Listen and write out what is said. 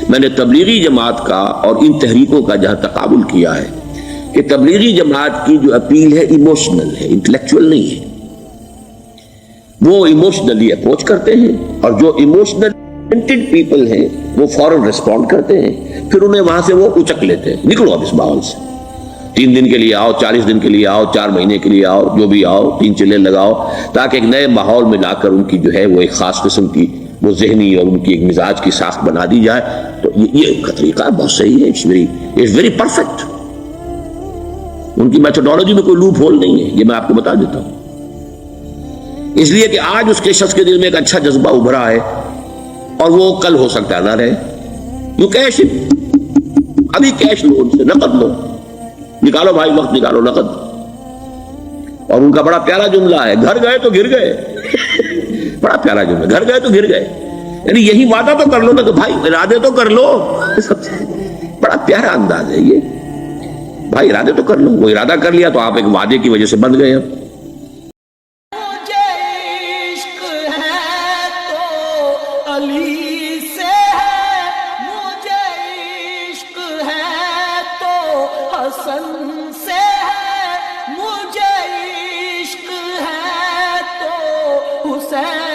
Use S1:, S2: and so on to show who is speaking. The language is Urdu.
S1: میں نے تبلیغی جماعت کا اور ان تحریکوں کا جہاں تقابل کیا ہے کہ تبلیغی جماعت کی جو اپیل ہے ایموشنل ہے، انٹلیکچوئل نہیں ہے. وہ ایموشنلی اپروچ کرتے ہیں اور جو ایموشنل پیپل ہیں وہ فوراً ریسپونڈ کرتے ہیں، پھر انہیں وہاں سے وہ اچک لیتے ہیں، نکلو اب اس ماحول سے. 3 دن کے لیے آؤ، 40 دن کے لیے آؤ، 4 مہینے کے لیے آؤ، جو بھی آؤ، 3 چلے لگاؤ، تاکہ ایک نئے ماحول میں لا کر ان کی جو ہے وہ ایک خاص قسم کی وہ ذہنی اور ان کی ایک مزاج کی ساخت بنا دی جائے. تو یہ کا طریقہ بہت صحیح ہے، اٹس ویری پرفیکٹ. ان کی میتھڈالوجی میں کوئی لوپ ہول نہیں ہے، یہ میں آپ کو بتا دیتا ہوں. اس لیے کہ آج اس کے شخص کے دل میں ایک اچھا جذبہ ابھرا ہے اور وہ کل ہو سکتا ہے نہ رہے. یو کیش ابھی کیش لو، ان سے نقد لو، نکالو بھائی، وقت نکالو نقد. اور ان کا بڑا پیارا جملہ ہے، گھر گئے تو گر گئے. بڑا پیارا جملہ، گھر گئے تو گر گئے. یعنی یہی وعدہ تو کر لو نا کہ بھائی ارادے تو کر لو. بڑا پیارا انداز ہے یہ، بھائی ارادے تو کر لو. وہ ارادہ کر لیا تو آپ ایک وعدے کی وجہ سے بن گئے. اب
S2: علی سے ہے، مجھے عشق ہے تو حسن سے ہے، مجھے عشق ہے تو حسین